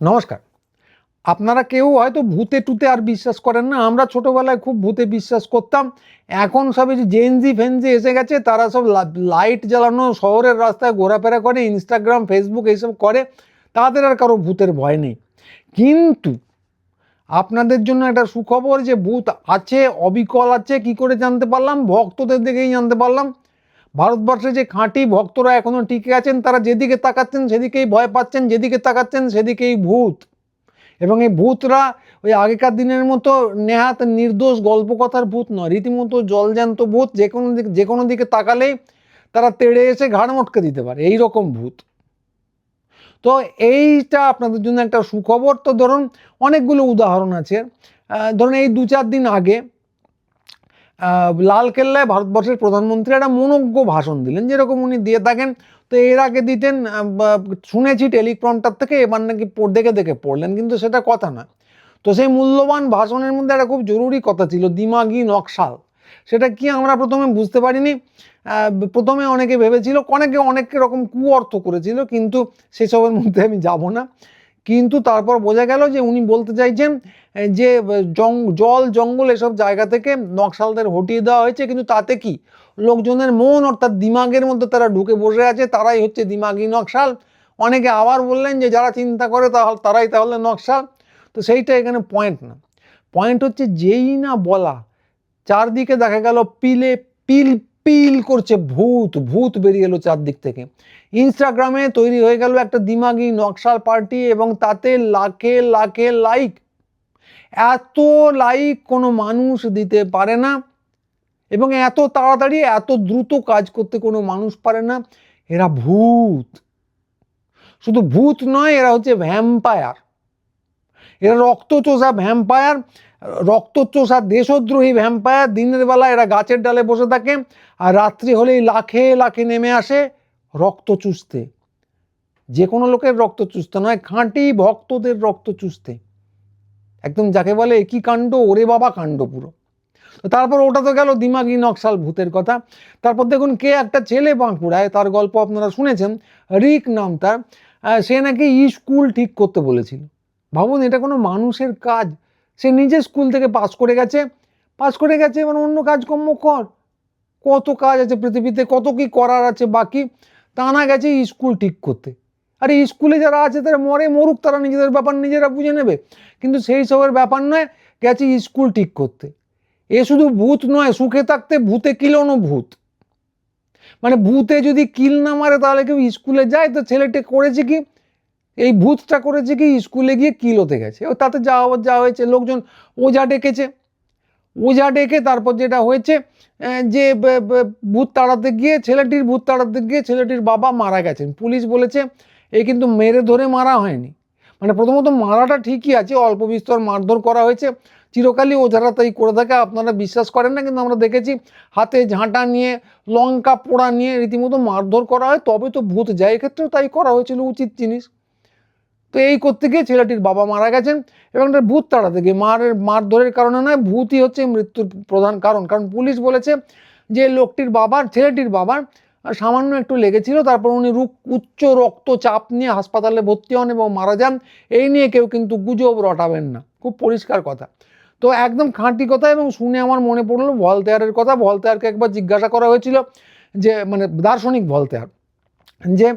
নমস্কার। আপনারা কেউ হয়তো ভূতে টুতে আর বিশ্বাস করেন না। আমরা ছোটবেলায় খুব ভূতে বিশ্বাস করতাম। এখন সব এই যে জেনজি ফেনজি এসে গেছে, তারা সব লাইট জ্বালানো শহরের রাস্তায় ঘোরাফেরা করে, ইনস্টাগ্রাম ফেসবুক এইসব করে, তাদের আর কারো ভূতের ভয় নেই। কিন্তু আপনাদের জন্য একটা সুখবর যে ভূত আছে, অবিকল আছে। কি করে জানতে পারলাম? ভক্তদের দেখেই জানতে পারলাম। ভারতবর্ষে যে খাঁটি ভক্তরা এখনো টিকে আছেন, তারা যেদিকে তাকাচ্ছেন সেদিকেই ভয় পাচ্ছেন, যেদিকে তাকাচ্ছেন সেদিকেই ভূত। এবং এই ভূতরা ওই আগেকার দিনের মতো নেহাত নির্দোষ গল্পকথার ভূত নয়, রীতিমতো জলজ্যান্ত ভূত। যে কোনো দিকে তাকালেই তারা তেড়ে এসে ঘাড় মটকে দিতে পারে, এই রকম ভূত। তো এইটা আপনাদের জন্য একটা সুখবর। তো ধরুন অনেকগুলো উদাহরণ আছে। ধরুন এই 2-4 দিন আগে লালকেল্লায় ভারতবর্ষের প্রধানমন্ত্রী একটা মনোজ্ঞ ভাষণ দিলেন, যেরকম উনি দিয়ে থাকেন। তো এর আগে দিতেন, শুনেছি টেলিপ্রম্পটার থেকে, এবার নাকি দেখে দেখে পড়লেন, কিন্তু সেটা কথা না। তো সেই মূল্যবান ভাষণের মধ্যে একটা খুব জরুরি কথা ছিল, দিমাগি নকশাল। সেটা কি আমরা প্রথমে বুঝতে পারিনি। প্রথমে অনেকে ভেবেছিল, অনেক রকম অর্থ করেছিল, কিন্তু সেসবের মধ্যে আমি যাব না। কিন্তু তারপর বোঝা গেল যে উনি বলতে চাইছেন যে জল জঙ্গল এসব জায়গা থেকে নকশালদের হটিয়ে দেওয়া হয়েছে, কিন্তু তাতে কি লোকজনের মন অর্থাৎ দিমাগের মধ্যে তারা ঢুকে বসে আছে, তারাই হচ্ছে দিমাগি নকশাল। অনেকে আবার বললেন যে যারা চিন্তা করে তারাই তাহলে নকশাল। তো সেইটা এখানে পয়েন্ট না। পয়েন্ট হচ্ছে যেই না বলা, চারদিকে দেখা গেল পিলে পিল পিল করছে ভূত, ভূত বেরিয়ে এলো চারদিক থেকে। ইনস্টাগ্রামে তৈরি হয়ে গেল একটা দিমাগি নকশাল পার্টি, এবং তাতে লাখে লাখে লাইক। এত লাইক কোনো মানুষ দিতে পারে না, এবং এত তাড়াতাড়ি এত দ্রুত কাজ করতে কোনো মানুষ পারে না। এরা ভূত। শুধু ভূত নয়, এরা হচ্ছে ভ্যাম্পায়ার। এরা রক্তচোষা ভ্যাম্পায়ার, রক্তচোষা দেশদ্রোহী ভ্যাম্পায়ার। দিনের বেলা এরা গাছের ডালে বসে থাকে, আর রাত্রি হলেই লাখে লাখে নেমে আসে রক্ত চুষতে। যে কোনো লোকের রক্ত চুষতে নয়, খাঁটি ভক্তদের রক্ত চুষতে। একদম যাকে বলে একই কাণ্ড, ওরে বাবা কাণ্ড পুরো। তারপর ওটা তো গেল দিমাগি নকশাল ভূতের কথা। তারপর দেখুন কে একটা ছেলে বাঁকুড়ায়, তার গল্প আপনারা শুনেছেন, রিক নাম তার। সে নাকি স্কুল ঠিক করতে বলেছিল। ভাবুন, এটা কোনো মানুষের কাজ? সে নিজে স্কুল থেকে পাস করে গেছে, মানে অন্য কাজকর্ম কর। কত কাজ আছে পৃথিবীতে, কত কি করার আছে বাকি। তা না গেছে স্কুল ঠিক করতে। আরে স্কুলে যারা আছে তারা মরুক, তারা নিজেদের ব্যাপার নিজেরা বুঝে নেবে। কিন্তু সেই সবের ব্যাপার নয়, গেছে স্কুল ঠিক করতে। এ শুধু ভূত নয়, সুখে থাকতে ভূতে কিলোনো ভূত। মানে ভূতে যদি কিল না মারে তাহলে কেউ স্কুলে যায়? তো ছেলেটা করেছে কি, এই ভূতটা করেছে কি, স্কুলে গিয়ে কিল হতে গেছে। ও তাতে যা হয়েছে, লোকজন ওঝা ডেকেছে। ওঝা ডেকে তারপর যেটা হয়েছে, যে ভূত তাড়াতে গিয়ে ছেলেটির বাবা মারা গেছেন। পুলিশ বলেছে এ কিন্তু মেরে ধরে মারা হয়নি। মানে প্রথমত মারাটা ঠিকই আছে, অল্প বিস্তর মারধর করা হয়েছে। চিরকালই ওঝারা তাই করে থাকে, আপনারা বিশ্বাস করেন না, কিন্তু আমরা দেখেছি হাতে ঝাঁটা নিয়ে, লঙ্কা পোড়া নিয়ে রীতিমতো মারধর করা হয়, তবে তো ভূত যায়। এক্ষেত্রেও তাই করা হয়েছিল, উচিত জিনিস। তো এই করতে গিয়ে ছেলেটির বাবা মারা গেছেন, এবং ভূত তাড়াতে গিয়ে মারধরের কারণে নয়, ভূতই হচ্ছে মৃত্যুর প্রধান কারণ। কারণ পুলিশ বলেছে যে ছেলেটির বাবার সামান্য একটু লেগেছিল, তারপর উনি উচ্চ রক্তচাপ নিয়ে হাসপাতালে ভর্তি হন এবং মারা যান। এই নিয়ে কেউ কিন্তু গুজব রটাবেন না, খুব পরিষ্কার কথা। তো একদম খাঁটি কথা। এবং শুনে আমার মনে পড়লো ভলতেয়ারের কথা। ভলতেয়ারকে একবার জিজ্ঞাসা করা হয়েছিল যে, মানে দার্শনিক ভলতেয়ার, যে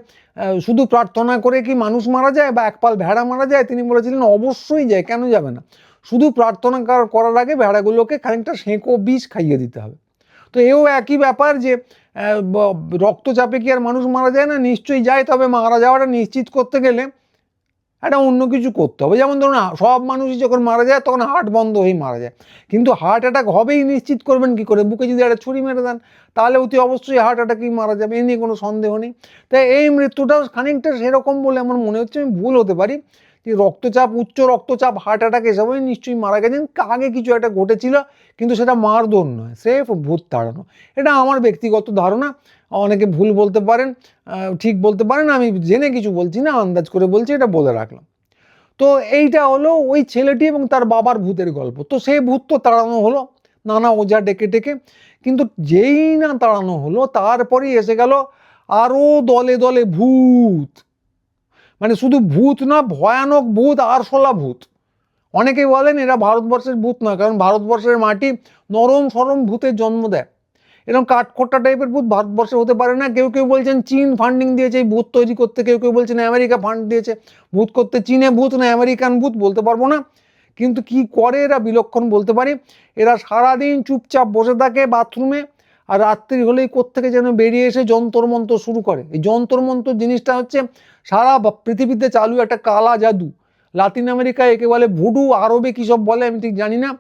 শুধু প্রার্থনা করে কি মানুষ মারা যায় বা একপাল ভেড়া মারা যায়? তিনি বলেছিলেন অবশ্যই যায়, কেন যাবে না। শুধু প্রার্থনা করার আগে ভেড়াগুলোকে খানিকটা সেঁকো বিষ খাইয়ে দিতে হবে। তো এও একই ব্যাপার, যে রক্তচাপে কি আর মানুষ মারা যায় না? নিশ্চয়ই যায়। তবে মারা যাওয়াটা নিশ্চিত করতে গেলে একটা অন্য কিছু করতে হবে। যেমন ধরুন, সব মানুষই যখন মারা যায় তখন হার্ট বন্ধ হয়েই মারা যায়, কিন্তু হার্ট অ্যাটাক হবেই নিশ্চিত করবেন কি করে? বুকে যদি একটা ছুরি মেরে দেন তাহলে অতি অবশ্যই হার্ট অ্যাটাকেই মারা যাবে, এ নিয়ে কোনো সন্দেহ নেই। তাই এই মৃত্যুটাও খানিকটা সেরকম বলে আমার মনে হচ্ছে। আমি ভুল হতে পারি, যে উচ্চ রক্তচাপ, হার্ট অ্যাটাক এসবই নিশ্চয়ই মারা গেছেন। আগে কিছু একটা ঘটেছিল, কিন্তু সেটা মারধর নয়, স্রেফ ভূত তাড়ানো। এটা আমার ব্যক্তিগত ধারণা। অনেকে ভুল বলতে পারেন, ঠিক বলতে পারেন। আমি জেনে কিছু বলছি না, আন্দাজ করে বলছি, এটা বলে রাখলাম। তো এইটা হলো ওই ছেলেটি এবং তার বাবার ভূতের গল্প। তো সেই ভূত তো তাড়ানো হলো নানা ওঝা ডেকে ডেকে, কিন্তু যেই না তাড়ানো হলো তারপরেই এসে গেল আরো দলে দলে ভূত। মানে শুধু ভূত না, ভয়ানক ভূত, আরশোলা ভূত। অনেকেই বলেন এরা ভারতবর্ষের ভূত না, কারণ ভারতবর্ষের মাটি নরম সরম ভূতের জন্ম দেয়। এরকম কাঠখোট্টা টাইপের ভূত ভারতবর্ষে হতে পারে না। কেউ কেউ বলছেন চীন ফান্ডিং দিয়েছে এই ভূত তৈরি করতে, কেউ কেউ বলছেন আমেরিকা ফান্ড দিয়েছে ভূত করতে। চীনে ভূত না আমেরিকান ভূত বলতে পারবো না, কিন্তু কি করে এরা বিলক্ষণ বলতে পারি। এরা সারাদিন চুপচাপ বসে থাকে বাথরুমে, আর রাত্রি হলেই কোত্থেকে যেন বেরিয়ে এসে যন্তর মন্ত্র শুরু করে। এই যন্তর মন্ত্র জিনিসটা হচ্ছে সারা পৃথিবীতে চালু একটা কালা জাদু। লাতিন আমেরিকায় একে বলে ভুডু, আরবে কী সব বলে আমি ঠিক জানি না,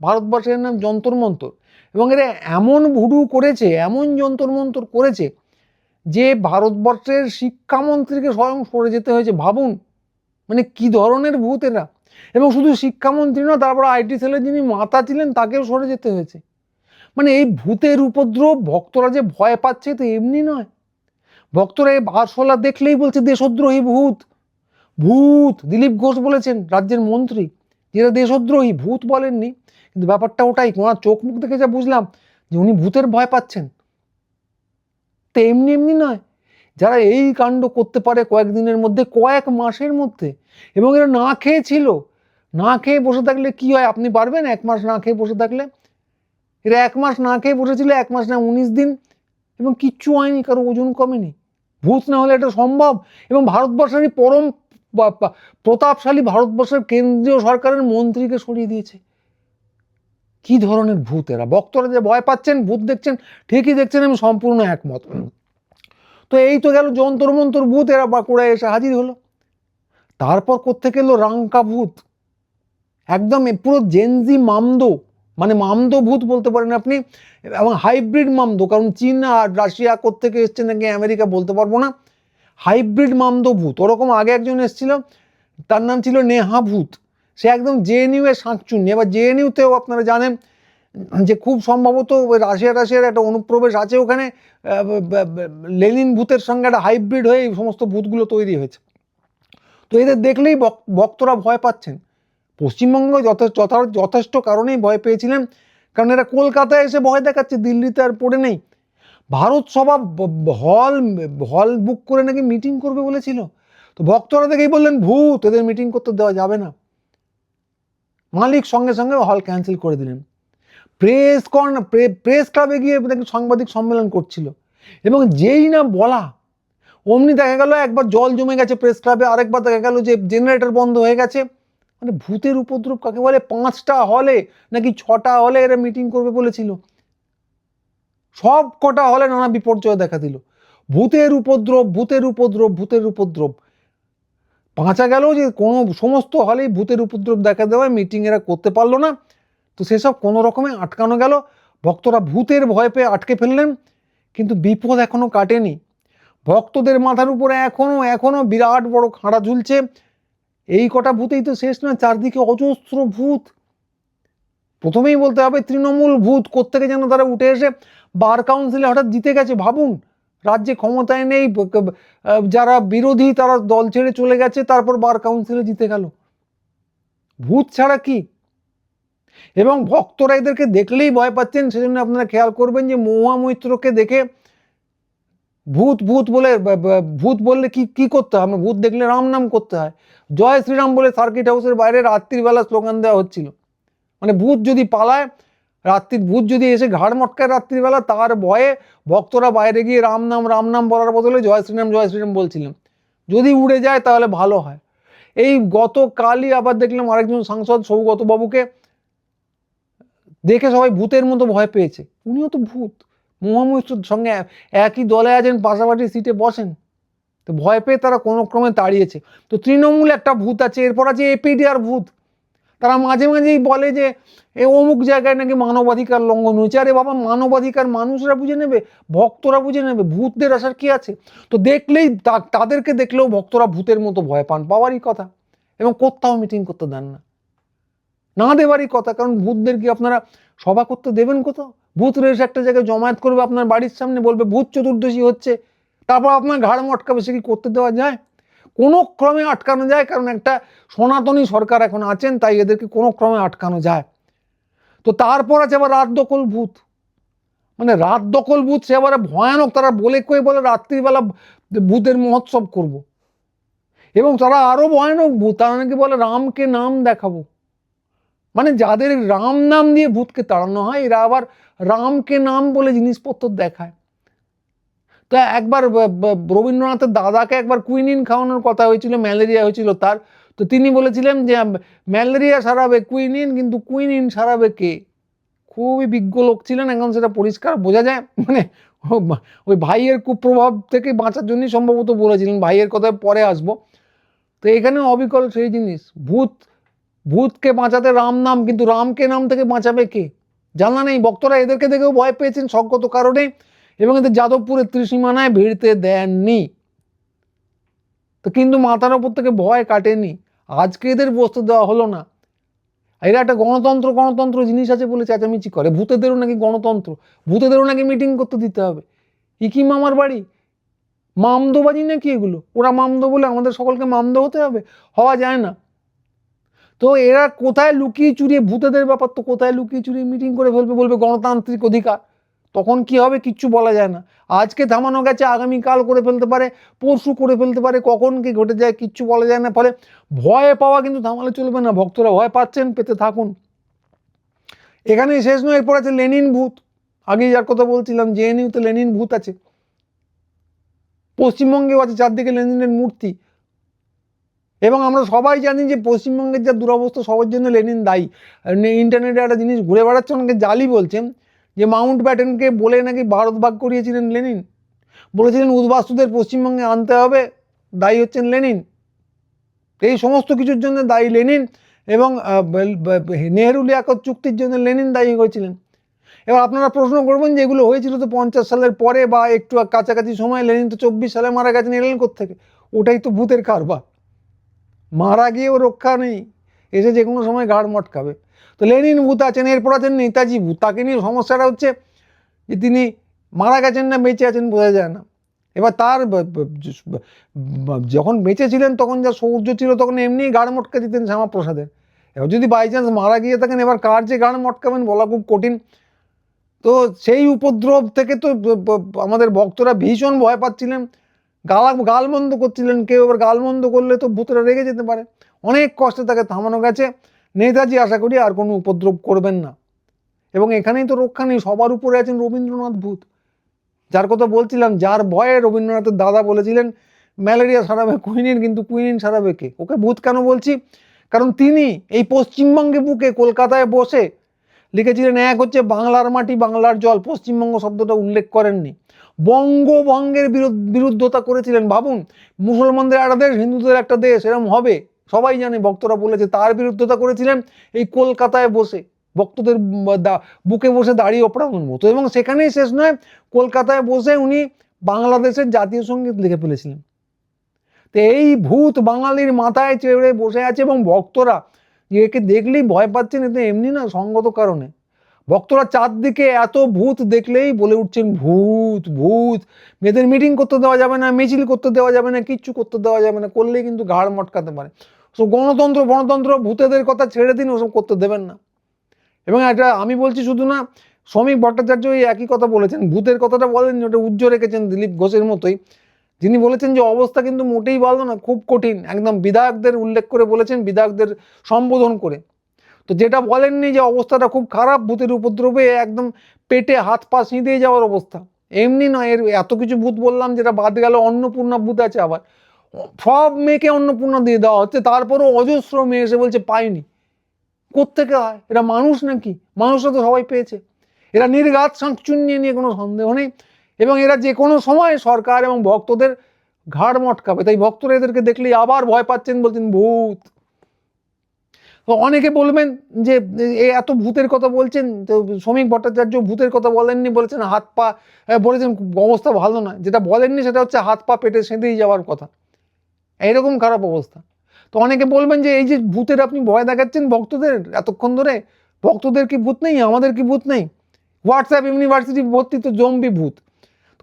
ভারতবর্ষের নাম যন্তর মন্ত্র। এবং এরা এমন ভুডু করেছে, এমন যন্তর মন্ত্র করেছে যে ভারতবর্ষের শিক্ষামন্ত্রীকে স্বয়ং সরে যেতে হয়েছে। ভাবুন মানে কি ধরনের ভূত এরা। এবং শুধু শিক্ষামন্ত্রী না, তারপর আইটি সেলের যিনি মাতা ছিলেন তাকেও সরে যেতে হয়েছে। মানে এই ভূতের উপদ্রব, ভক্তরা যে ভয় পাচ্ছে তো এমনি নয়। ভক্তরা এই আরশোলা দেখলেই বলছে দেশদ্রোহী ভূত। ভূত দিলীপ ঘোষ বলেছেন, রাজ্যের মন্ত্রী, যেটা দেশদ্রোহী, ভূত বলেননি। কিন্তু ব্যাপারটা ওটাই, ওনার চোখ মুখ দেখে যা বুঝলাম যে উনি ভূতের ভয় পাচ্ছেন। তো এমনি এমনি নয়, যারা এই কাণ্ড করতে পারে কয়েকদিনের মধ্যে, কয়েক মাসের মধ্যে, এবং এরা না খেয়ে ছিল, না খেয়ে বসে থাকলে কি হয় আপনি পারবেন? 1 মাস না খেয়ে বসে থাকলে? এরা 1 মাস না খেয়ে বসেছিল, 1 মাস না 19 দিন, এবং কিচ্ছু হয়নি, কারো ওজন কমেনি। ভূত না হলে এটা সম্ভব। এবং ভারতবর্ষেরই পরম প্রতাপশালী ভারতবর্ষের কেন্দ্রীয় সরকারের মন্ত্রীকে সরিয়ে দিয়েছে। কি ধরনের ভূত এরা! ভক্তরা যে ভয় পাচ্ছেন, ভূত দেখছেন, ঠিকই দেখছেন, আমি সম্পূর্ণ একমত। তো এই তো গেল যন্তর মন্তর ভূত, এরা বাঁকুড়ায় এসে হাজির হলো। তারপর কোত্থেকে এলো রাঙ্কা ভূত, একদম পুরো জেনজি মামদো, মানে মামদো ভূত বলতে পারেন আপনি, এবং হাইব্রিড মামদো, কারণ চীন আর রাশিয়া কোত্থেকে এসছে নাকি আমেরিকা বলতে পারবো না, হাইব্রিড মামদো ভূত। ওরকম আগে একজন এসেছিল, তার নাম ছিল নেহা ভূত। সে একদম জেএনইউ এর শাঁকচুন্নি। এবার জেএনইউতেও আপনারা জানেন যে খুব সম্ভবত রাশিয়ার একটা অনুপ্রবেশ আছে ওখানে, লেনিন ভূতের সঙ্গে একটা হাইব্রিড হয়ে এই সমস্ত ভূতগুলো তৈরি হয়েছে। তো এদের দেখলেই ভক্তরা ভয় পাচ্ছেন। পশ্চিমবঙ্গ যথেষ্ট কারণেই ভয় পেয়েছিলেন, কারণ এরা কলকাতায় এসে ভয় দেখাচ্ছে, দিল্লিতে আর পড়ে নেই। ভারত সভা হল বুক করে নাকি মিটিং করবে বলেছিল, তো ভক্তরা দেখেই বললেন ভূত, এদের মিটিং করতে দেওয়া যাবে না। মালিক সঙ্গে সঙ্গে হল ক্যান্সেল করে দিলেন। প্রেস ক্লাবে গিয়ে নাকি সাংবাদিক সম্মেলন করছিল, এবং যেই না বলা অমনি দেখা গেল একবার জল জমে গেছে প্রেস ক্লাবে, আরেকবার দেখা গেল যে জেনারেটর বন্ধ হয়ে গেছে। মানে ভূতের উপদ্রব কাকে বলে! 5টা হলে নাকি 6টা হলে এরা মিটিং করবে বলেছিল, সব কটা হলে নানা বিপর্যয় দেখা দিল। ভূতের উপদ্রব, ভূতের উপদ্রব, ভূতের উপদ্রব। বাঁচা গেল যে কোনো সমস্ত হলেই ভূতের উপদ্রব দেখা দেওয়ায় মিটিং এরা করতে পারলো না। তো সেসব কোনো রকমে আটকানো গেল, ভক্তরা ভূতের ভয় পেয়ে আটকে ফেললেন। কিন্তু বিপদ এখনো কাটেনি, ভক্তদের মাথার উপরে এখনো বিরাট বড় খাঁড়া ঝুলছে। এই কটা ভূতেই তো শেষ নয়, চারদিকে অজস্র ভূত। প্রথমেই বলতে হবে তৃণমূল ভূত, কোত্থেকে যেন তারা উঠে এসে বার কাউন্সিলে হঠাৎ জিতে গেছে। ভাবুন, রাজ্যে ক্ষমতায় নেই, যারা বিরোধী তারা দল ছেড়ে চলে গেছে, তারপর বার কাউন্সিলে জিতে গেল। ভূত ছাড়া কি! এবং ভক্তরা এদেরকে দেখলেই ভয় পাচ্ছেন। সেজন্য আপনারা খেয়াল করবেন যে মহুয়া মৈত্রকে দেখে ভূত ভূত বলে, ভূত বললে কি করতে হয়, আমরা ভূত দেখলে রাম নাম করতে হয়, জয় শ্রীরাম বলে সার্কিট হাউসের বাইরে রাত্রিবেলা স্লোগান দেওয়া হচ্ছিল। মানে ভূত যদি পালায়, ভূত যদি এসে ঘাড় মটকায় রাত্রিবেলা, তার ভয়ে ভক্তরা বাইরে গিয়ে রাম নাম বলার বদলে জয় শ্রীরাম বলছিলেন। যদি উড়ে যায় তাহলে ভালো হয়। এই গতকালই আবার দেখলাম আরেকজন সাংসদ সৌগত বাবুকে দেখে সবাই ভূতের মতো ভয় পেয়েছে। উনিও তো ভূত, মহুয়া মৈত্রর সঙ্গে একই দলে আছেন, পাশাপাশি সিটে বসেন, তো ভয় পেয়ে তারা কোনো ক্রমে তাড়িয়েছে। তো তৃণমূল একটা ভূত আছে, এরপর আছে এপিডিআর ভূত। তারা মাঝে মাঝেই বলে যে অমুক জায়গায় নাকি মানবাধিকার লঙ্ঘন হয়েছে। আরে বাবা, মানবাধিকার মানুষরা বুঝে নেবে, ভক্তরা বুঝে নেবে, ভূতদের আসার কি আছে? তো দেখলেই তাদেরকে দেখলেও ভক্তরা ভূতের মতো ভয় পান, পাওয়ারই কথা। এবং কোথাও মিটিং করতে দেন না দেবারই কথা, কারণ ভূতদের কি আপনারা সভা করতে দেবেন কোথাও? ভূত এসে একটা জায়গায় জমায়েত করবে আপনার বাড়ির সামনে, বলবে ভূত চতুর্দশী হচ্ছে, তারপর আপনার ঘাড় মটকাবে, সে কি করতে দেওয়া যায়? কোনো ক্রমে আটকানো যায়, কারণ একটা সনাতনী সরকার এখন আছেন, তাই এদেরকে কোনো ক্রমে আটকানো যায়। তো তারপর আছে আবার রাত দখল ভূত। মানে রাত দখল ভূত, সে আবার ভয়ানক। তারা বলে রাত্রিবেলা ভূতের মহোৎসব করব। এবং তারা আরো ভয়ানক ভূত, তারা নাকি বলে রামকে নাম দেখাবো। মানে যাদের রাম নাম দিয়ে ভূতকে তাড়ানো হয়, এরা আবার রামকে নাম বলে জিনিসপত্র দেখায়। তো একবার রবীন্দ্রনাথের দাদাকে একবার কুইনিন খাওয়ানোর কথা হয়েছিল, ম্যালেরিয়া হয়েছিল তার। তো তিনি বলেছিলেন যে ম্যালেরিয়া সারাবে কুইনিন, কিন্তু কুইনিন সারাবে কে? খুবই বিজ্ঞ লোক ছিলেন, এখন সেটা পরিষ্কার বোঝা যায়। মানে ওই ভাইয়ের কুপ্রভাব থেকে বাঁচার জন্যই সম্ভবত বলেছিলেন, ভাইয়ের কথায় পরে আসবো। তো এখানে অবিকল সেই জিনিস, ভূতকে বাঁচাতে রাম নাম, কিন্তু রামকে নাম থেকে বাঁচাবে কে? জানা নেই। ভক্তরা এদেরকে দেখেও ভয় পেয়েছেন সঙ্গত কারণে, এবং এদের যাদবপুরের ত্রিসীমানায় ভিড়তে দেননি। তো কিন্তু মাথার ওপর থেকে ভয় কাটেনি। আজকে এদের বসতে দেওয়া হলো না। এরা একটা গণতন্ত্র জিনিস আছে বলে চেঁচামেচি করে। ভূতেদেরও নাকি গণতন্ত্র, ভূতেদেরও নাকি মিটিং করতে দিতে হবে। কি মামার বাড়ি, মামদোবাজি নাকি এগুলো? ওরা মামদো বলে আমাদের সকলকে মামদো হতে হবে? হওয়া যায় না। তো এরা কোথায় লুকিয়ে চুরিয়ে, ভূতেদের ব্যাপার তো কোথায় লুকিয়ে চুরিয়ে মিটিং করে ফেলবে, বলবে গণতান্ত্রিক অধিকার। তখন কি হবে কিচ্ছু বলা যায় না। আজকে থামানো গেছে, আগামীকাল করে ফেলতে পারে, পরশু করে ফেলতে পারে, কখন কি ঘটে যায় কিচ্ছু বলা যায় না। ফলে ভয় পাওয়া কিন্তু থামালে চলবে না। ভক্তরা ভয় পাচ্ছেন, পেতে থাকুন। এখানেই শেষ নয়, এরপর আছে লেনিন ভূত। আগে যার কথা বলছিলাম, জেএনইউতে লেনিন ভূত আছে, পশ্চিমবঙ্গেও আছে চারদিকে লেনিনের মূর্তি। এবং আমরা সবাই জানি যে পশ্চিমবঙ্গের যা দুরবস্থা সবার জন্য লেনিন দায়ী। ইন্টারনেটে একটা জিনিস ঘুরে বেড়াচ্ছে, অনেকে জালি বলছেন যে মাউন্ট ব্যাটেনকে বলে নাকি ভারত ভাগ করিয়েছিলেন লেনিন, বলেছিলেন উদ্বাস্তুদের পশ্চিমবঙ্গে আনতে হবে, দায়ী হচ্ছেন লেনিন। এই সমস্ত কিছুর জন্য দায়ী লেনিন, এবং নেহেরু লিয়াকত চুক্তির জন্য লেনিন দায়ী হয়েছিলেন। এবার আপনারা প্রশ্ন করবেন যে এগুলো হয়েছিল তো 50 সালের পরে বা একটু কাছাকাছি সময়, লেনিন তো 24 সালে মারা গেছেন, এলেন কোত্থেকে? ওটাই তো ভূতের কারবার। মারা গিয়েও রক্ষা নেই, এসে যে কোনো সময় ঘাড় মটকাবে। তো লেনিন ভূত আছেন। এরপর আছেন নেতাজি ভূত। তাকে নিয়ে সমস্যাটা হচ্ছে যে তিনি মারা গেছেন না বেঁচে আছেন বোঝা যায় না। এবার তার যখন বেঁচে ছিলেন তখন যা সৌর্য ছিল, তখন এমনি গাড় মটকা দিতেন শ্যামাপ্রসাদের। এবার যদি বাই চান্স মারা গিয়ে থাকেন, এবার কার যে গাড় মটকাবেন বলা খুব কঠিন। তো সেই উপদ্রব থেকে তো আমাদের ভক্তরা ভীষণ ভয় পাচ্ছিলেন, গালমন্দ করছিলেন। কেউ এবার গালমন্দ করলে তো ভূতরা রেগে যেতে পারে। অনেক কষ্টে তাকে থামানো গেছে। নেতাজি আশা করি আর কোনো উপদ্রব করবেন না। এবং এখানেই তো রক্ষা নেই, সবার উপরে আছেন রবীন্দ্রনাথ ভূত, যার কথা বলছিলাম, যার ভয়ে রবীন্দ্রনাথের দাদা বলেছিলেন ম্যালেরিয়া সারাবে কুইনিন, কিন্তু কুইনিন সারাবে কে? ওকে ভূত কেন বলছি? কারণ তিনি এই পশ্চিমবঙ্গে বুকে কলকাতায় বসে লিখেছিলেন, এক হচ্ছে বাংলার মাটি বাংলার জল, পশ্চিমবঙ্গ শব্দটা উল্লেখ করেননি, বঙ্গভঙ্গের বিরুদ্ধতা করেছিলেন। ভাবুন, মুসলমানদের একটা দেশ, হিন্দুদের একটা দেশ, এরকম হবে সবাই জানে, ভক্তরা বলেছে, তার বিরুদ্ধতা করেছিলেন এই কলকাতায় বসে, ভক্তদের বুকে বসে দাঁড়িয়ে ওপড়ানোর মতো। এবং সেখানেই শেষ নয়, কলকাতায় বসে উনি বাংলাদেশের জাতীয় সঙ্গীত লিখে ফেলেছিলেন। তো এই ভূত বাঙালির মাথায় চেড়ে বসে আছে, এবং ভক্তরা একে দেখলেই ভয় পাচ্ছেন। এতে এমনি না, সঙ্গত কারণে। ভক্তরা চারদিকে এত ভূত দেখলেই বলে উঠছেন ভূত ভূত। মেয়েদের মিটিং করতে দেওয়া যাবে না, মিছিল করতে দেওয়া যাবে না, কিচ্ছু করতে দেওয়া যাবে না, করলেই কিন্তু ঘাড় মটকাতে পারে। সো গণতন্ত্র ভূতেদের কথা ছেড়ে দিন, ওসব করতে দেবেন না। এবং এটা আমি বলছি শুধু না, শ্রমিক ভট্টাচার্য এই একই কথা বলেছেন। ভূতের কথাটা বলেননি, ওটা উজ্জ্ব রেখেছেন দিলীপ ঘোষের মতোই, যিনি বলেছেন যে অবস্থা কিন্তু মোটেই ভালো না, খুব কঠিন। একদম বিধায়কদের উল্লেখ করে বলেছেন, বিধায়কদের সম্বোধন করে। তো যেটা বলেননি যে অবস্থাটা খুব খারাপ, ভূতের উপদ্রবে একদম পেটে হাত পা সিঁধে যাওয়ার অবস্থা। এমনি নয়, এর এত কিছু ভূত বললাম, যেটা বাদ গেল অন্নপূর্ণা ভূত আছে। আবার সব মেয়েকে অন্নপূর্ণা দিয়ে দেওয়া হচ্ছে, তারপরও অজস্র মেয়ে এসে বলছে পাইনি। কোত্থেকে হয়? এরা মানুষ নাকি? মানুষরা তো সবাই পেয়েছে। এরা নির্ঘাত শাঁকচুন্নি নিয়ে কোনো সন্দেহ নেই। এবং এরা যে কোনো সময় সরকার এবং ভক্তদের ঘাড় মটকাবে। তাই ভক্তরা এদেরকে দেখলেই আবার ভয় পাচ্ছেন, বলছেন ভূত। তো অনেকে বলবেন যে এত ভূতের কথা বলছেন, তো শ্রমিক ভট্টাচার্য ভূতের কথা বলেননি, বলেছেন হাত পা, বলেছেন অবস্থা ভালো না। যেটা বলেননি সেটা হচ্ছে হাত পা পেটে সেঁধেই যাওয়ার কথা, এইরকম খারাপ অবস্থা। তো অনেকে বলবেন যে এই যে ভূতের আপনি ভয় দেখাচ্ছেন ভক্তদের এতক্ষণ ধরে, ভক্তদের কি ভূত নেই? আমাদের কি ভূত নেই? হোয়াটসঅ্যাপ ইউনিভার্সিটি ভর্তি তো জম্বি ভূত।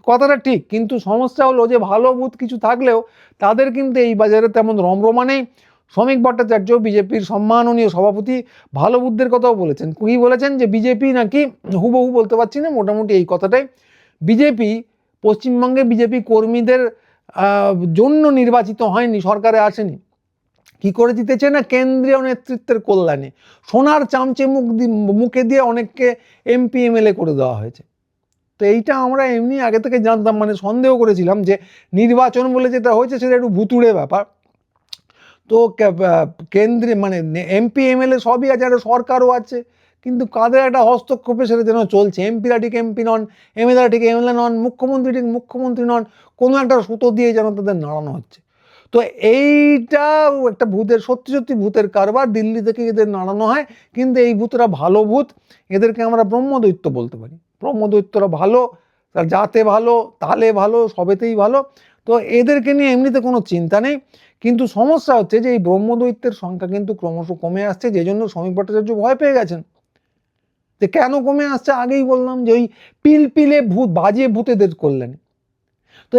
কথাটা ঠিক, কিন্তু সমস্যা হলো যে ভালো ভূত কিছু থাকলেও তাদের কিন্তু এই বাজারে তেমন রমরমা নেই। শ্রমিক ভট্টাচার্য, বিজেপির সম্মাননীয় সভাপতি, ভালো বুদ্ধের কথাও বলেছেন। কি বলেছেন? যে বিজেপি নাকি, হুবহু বলতে পারছি না, মোটামুটি এই কথাটাই, বিজেপি পশ্চিমবঙ্গে বিজেপি কর্মীদের জন্য নির্বাচিত হয়নি, সরকারে আসেনি। কি করে জিতেছে না, কেন্দ্রীয় নেতৃত্বের কল্যাণে সোনার চামচে মুখে দিয়ে অনেককে এমপি এমএলএ করে দেওয়া হয়েছে। তো এইটা আমরা এমনি আগে থেকে জানতাম, মানে সন্দেহ করেছিলাম যে নির্বাচন বলে যেটা হয়েছে সেটা একটু ভুতুড়ে ব্যাপার। তো কেন্দ্রে মানে এমপি এমএলএ সবই আছে, একটা সরকারও আছে, কিন্তু কাদের একটা হস্তক্ষেপে সেটা যেন চলছে। এমপিরা ঠিক এমপি নন, এমএলএরা ঠিক এমএলএ নন, মুখ্যমন্ত্রী ঠিক মুখ্যমন্ত্রী নন, কোনো একটা সুতো দিয়ে যেন তাদের নাড়ানো হচ্ছে। তো এইটা একটা ভূতের, সত্যি সত্যি ভূতের কারবার, দিল্লি থেকে এদের নাড়ানো হয়। কিন্তু এই ভূতরা ভালো ভূত, এদেরকে আমরা ব্রহ্মদৈত্য বলতে পারি। ব্রহ্মদৈত্যরা ভালো, তার জাতে ভালো, তালে ভালো, সবেতেই ভালো। তো এদেরকে নিয়ে এমনিতে কোনো চিন্তা নেই। কিন্তু সমস্যা হচ্ছে যে এই ব্রহ্মদৈত্যের সংখ্যা কিন্তু ক্রমশ কমে আসছে, যে জন্য শ্রমিক ভট্টাচার্য ভয় পেয়ে গেছেন। যে কেন কমে আসছে, আগেই বললাম যে ওই পিলপিলে ভূত, বাজে ভূত এদের কল্যাণে। তো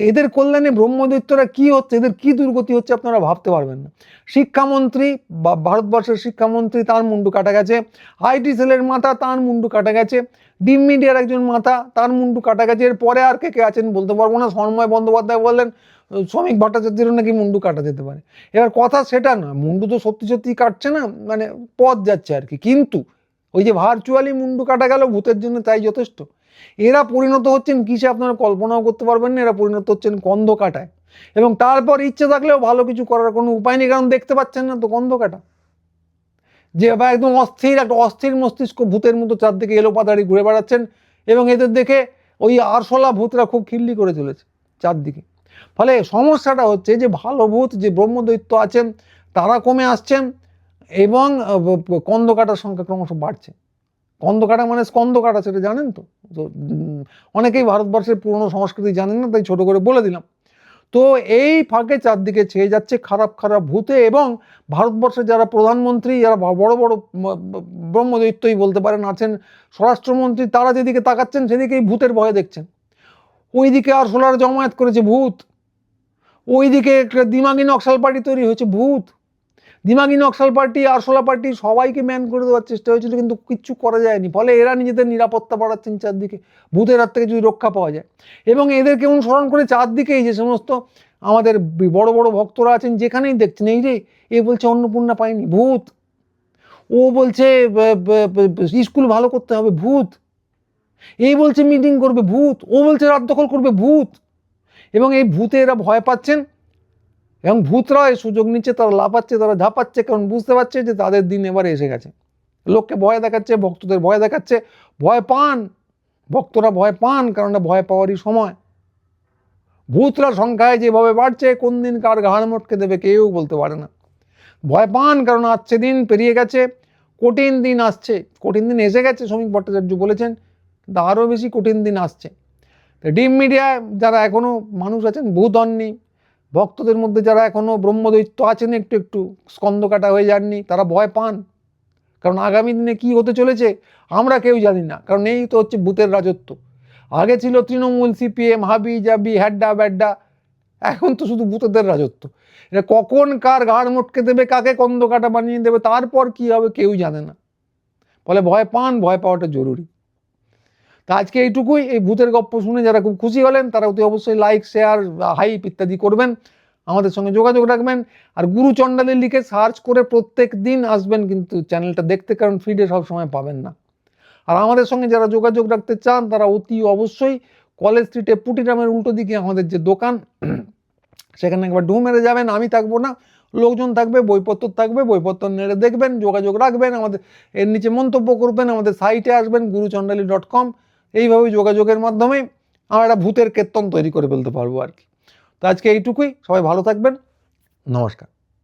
এদের কল্যাণে ব্রহ্মদৈত্যরা কি হচ্ছে, এদের কি দুর্গতি হচ্ছে আপনারা ভাবতে পারবেন না। শিক্ষামন্ত্রী বা ভারতবর্ষের শিক্ষামন্ত্রী, তার মুন্ডু কাটা গেছে। আইটি সেলের মাথা, তার মুন্ডু কাটা গেছে। ডিম মিডিয়ার একজন মাথা, তার মুন্ডু কাটা গেছে। এরপরে আর কে কে আছেন বলতে পারবো না। সন্ময় বন্দ্যোপাধ্যায় বললেন শ্রমিক ভট্টাচার্যেরও নাকি মুন্ডু কাটা যেতে পারে। এবার কথা সেটা না, মুন্ডু তো সত্যি সত্যি কাটছে না, মানে পথ যাচ্ছে আর কি। কিন্তু ওই যে ভার্চুয়ালি মুন্ডু কাটা গেল ভূতের জন্য, তাই যথেষ্ট। এরা পরিণত হচ্ছেন কিসে আপনারা কল্পনাও করতে পারবেন না। এরা পরিণত হচ্ছেন কন্দ কাটায়, এবং তারপর ইচ্ছে থাকলেও ভালো কিছু করার কোনো উপায় নেই, কারণ দেখতে পাচ্ছেন না তো কন্দ কাটা। যে বা একদম অস্থির, একটা অস্থির মস্তিষ্ক ভূতের মতো চারদিকে এলো পাতাড়ি ঘুরে বেড়াচ্ছেন, এবং এদের দেখে ওই আরশোলা ভূতরা খুব খিল্লি করে চলেছে চারদিকে। ফলে সমস্যাটা হচ্ছে যে ভালো ভূত, যে ব্রহ্মদৈত্য আছেন, তারা কমে আসছেন, এবং কন্দ কাটার সংখ্যা ক্রমশ বাড়ছে। কন্দ কাটা মানে স্কন্দ কাটা, সেটা জানেন তো? তো অনেকেই ভারতবর্ষের পুরনো সংস্কৃতি জানেন না, তাই ছোট করে বলে দিলাম। তো এই ফাঁকে চারদিকে ছেয়ে যাচ্ছে খারাপ খারাপ ভূতে, এবং ভারতবর্ষের যারা প্রধানমন্ত্রী, যারা বড় বড় ব্রহ্মদৈত্যই বলতে পারেন আছেন, স্বরাষ্ট্রমন্ত্রী, তারা যেদিকে তাকাচ্ছেন সেদিকেই ভূতের ভয় দেখছেন। ওইদিকে আর সোলার জমায়েত করেছে ভূত, ওইদিকে একটা দিমাগি নকশাল পার্টি তৈরি হয়েছে ভূত। দিমাগি নকশাল পার্টি, আরশোলা পার্টি সবাইকে ম্যান করে দেওয়ার চেষ্টা হয়েছিল, কিন্তু কিচ্ছু করা যায়নি। ফলে এরা নিজেদের নিরাপত্তা বাড়াচ্ছেন চারদিকে, ভূতের হাত থেকে যদি রক্ষা পাওয়া যায়। এবং এদেরকে অনুসরণ করে চারদিকেই যে সমস্ত আমাদের বড় বড় ভক্তরা আছেন, যেখানেই দেখছেন, এই রে এ বলছে অন্নপূর্ণা পায়নি, ভূত। ও বলছে স্কুল ভালো করতে হবে, ভূত। এই বলছে মিটিং করবে, ভূত। ও বলছে রাত দখল করবে, ভূত। এবং এই ভূতে এরা ভয় পাচ্ছেন, এবং ভূতরা এই সুযোগ নিচ্ছে, তারা লাফাচ্ছে, তারা ঝাঁপাচ্ছে, কারণ বুঝতে পারছে যে তাদের দিন এবারে এসে গেছে। লোককে ভয় দেখাচ্ছে, ভক্তদের ভয় দেখাচ্ছে, ভয় পান ভক্তরা, ভয় পান, কারণ ভয় পাওয়ারই সময়। ভূতরা সংখ্যায় যেভাবে বাড়ছে, কোন দিন কার ঘাড় মটকে দেবে কেউ বলতে পারে না। ভয় পান কারণ আসছে দিন, পেরিয়ে গেছে, কঠিন দিন আসছে। কঠিন দিন এসে গেছে শ্রমিক ভট্টাচার্য বলেছেন, কিন্তু আরও বেশি কঠিন দিন আসছে। ডিম মিডিয়ায় যারা এখনও মানুষ আছেন ভূত হননি, ভক্তদের মধ্যে যারা এখনও ব্রহ্মদৈত্য আছেন, একটু একটু স্কন্দ কাটা হয়ে যাননি, তারা ভয় পান, কারণ আগামী দিনে কি হতে চলেছে আমরা কেউ জানি না। কারণ এই তো হচ্ছে ভূতের রাজত্ব। আগে ছিল তৃণমূল, সিপিএম, হাবি জাবি, হ্যাড্ডা ব্যাড্ডা, এখন তো শুধু ভূতেদের রাজত্ব। এটা কখন কার ঘাড় মটকে দেবে, কাকে কন্দ কাটা বানিয়ে দেবে, তারপর কি হবে কেউ জানে না। ফলে ভয় পান, ভয় পাওয়াটা জরুরি। তা আজকে এইটুকুই। এই ভূতের গপ্প শুনে যারা খুব খুশি হলেন, তারা অতি অবশ্যই লাইক, শেয়ার, হাইপ ইত্যাদি করবেন, আমাদের সঙ্গে যোগাযোগ রাখবেন। আর গুরু চণ্ডালী লিখে সার্চ করে প্রত্যেক দিন আসবেন কিন্তু চ্যানেলটা দেখতে, কারণ ফিডে সবসময় পাবেন না। আর আমাদের সঙ্গে যারা যোগাযোগ রাখতে চান, তারা অতি অবশ্যই কলেজ স্ট্রিটে পুটিরামের উল্টো দিকে আমাদের যে দোকান, সেখানে একবার ঢু মেরে যাবেন। আমি থাকবো না, লোকজন থাকবে, বইপত্র থাকবে, বইপত্র নেড়ে দেখবেন, যোগাযোগ রাখবেন, আমাদের এর নিচে মন্তব্য করবেন, আমাদের সাইটে আসবেন guruchandali.com। এইভাবে যোগাযোগের মাধ্যমে আমরা একটা ভূতের কীর্তন তৈরি করে ফেলতে পারবো আর কি। তো আজকে এইটুকুই, সবাই ভালো থাকবেন, নমস্কার।